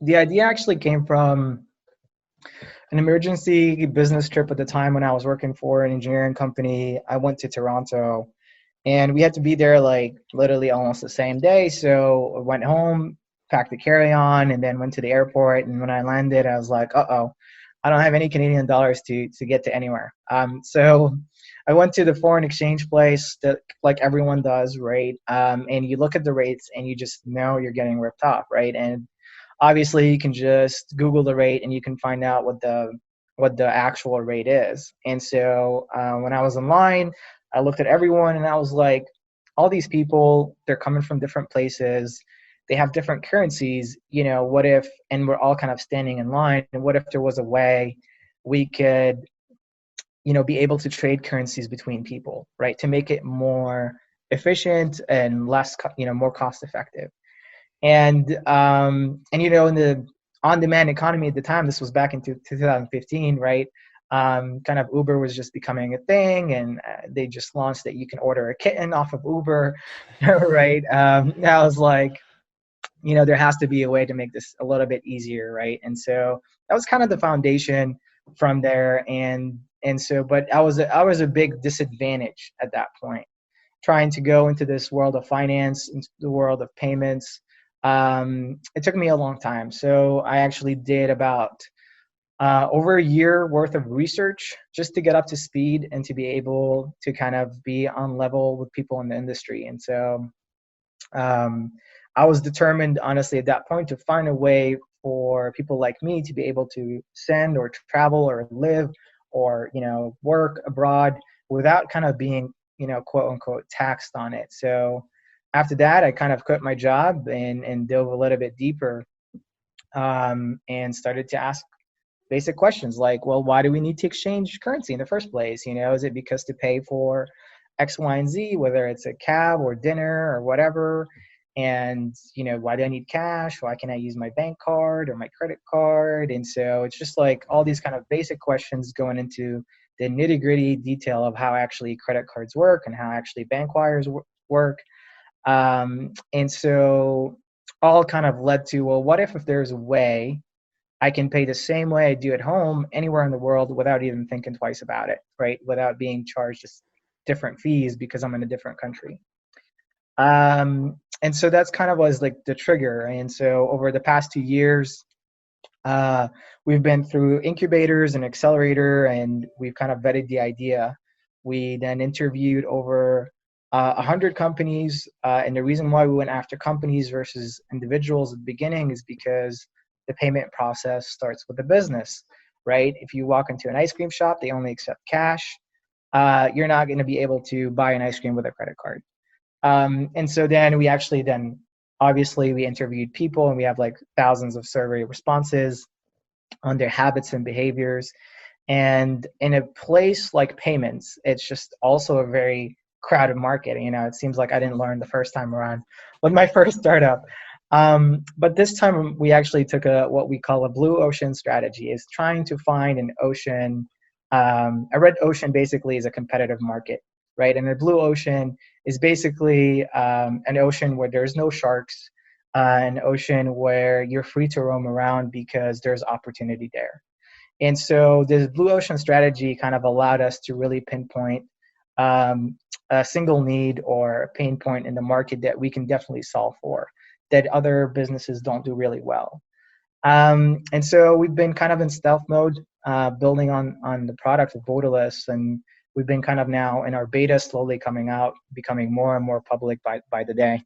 The idea actually came from an emergency business trip at the time when I was working for an engineering company. I went to Toronto and we had to be there like literally almost the same day. So I went home, packed the carry on, and then went to the airport. And when I landed, I was like, oh, I don't have any Canadian dollars to get to anywhere. So I went to the foreign exchange place that like everyone does, right? And you look at the rates and you just know you're getting ripped off, right? And obviously you can just Google the rate and you can find out what the actual rate is. And so when I was in line, I looked at everyone and I was like, all these people, they're coming from different places. They have different currencies. What if, and we're all kind of standing in line, and what if there was a way we could, be able to trade currencies between people, right? To make it more efficient and less, more cost effective. And in the on-demand economy at the time, this was back in 2015, right? Kind of Uber was just becoming a thing, and they just launched that you can order a kitten off of Uber, right? I was like, there has to be a way to make this a little bit easier, right? And so that was kind of the foundation from there, but I was a big disadvantage at that point, trying to go into this world of finance, into the world of payments. It took me a long time. So I actually did about over a year worth of research just to get up to speed and to be able to kind of be on level with people in the industry. And so um, I was determined, honestly, at that point to find a way for people like me to be able to send or travel or live or, work abroad without kind of being, quote unquote, taxed on it. So after that, I kind of quit my job and dove a little bit deeper, and started to ask basic questions like, well, why do we need to exchange currency in the first place? Is it because to pay for X, Y, and Z, whether it's a cab or dinner or whatever? And, why do I need cash? Why can't I use my bank card or my credit card? And so it's just like all these kind of basic questions going into the nitty gritty detail of how actually credit cards work and how actually bank wires work. And so all kind of led to, well, what if there's a way I can pay the same way I do at home anywhere in the world without even thinking twice about it, right? Without being charged just different fees because I'm in a different country. And so that's kind of was like the trigger. And so over the past 2 years, we've been through incubators and accelerator, and we've kind of vetted the idea. We then interviewed over 100 companies. And the reason why we went after companies versus individuals at the beginning is because the payment process starts with the business, right? If you walk into an ice cream shop, they only accept cash. You're not going to be able to buy an ice cream with a credit card. And so then obviously we interviewed people, and we have like thousands of survey responses on their habits and behaviors. And in a place like payments, it's just also a very crowded market. It seems like I didn't learn the first time around with my first startup. But this time we actually took what we call a blue ocean strategy, is trying to find an ocean. A red ocean basically is a competitive market, right? And a blue ocean is basically an ocean where there's no sharks, an ocean where you're free to roam around because there's opportunity there. And so this blue ocean strategy kind of allowed us to really pinpoint a single need or a pain point in the market that we can definitely solve for, that other businesses don't do really well. And so we've been kind of in stealth mode, building on the product of Borderless, and we've been kind of now in our beta slowly coming out, becoming more and more public by the day.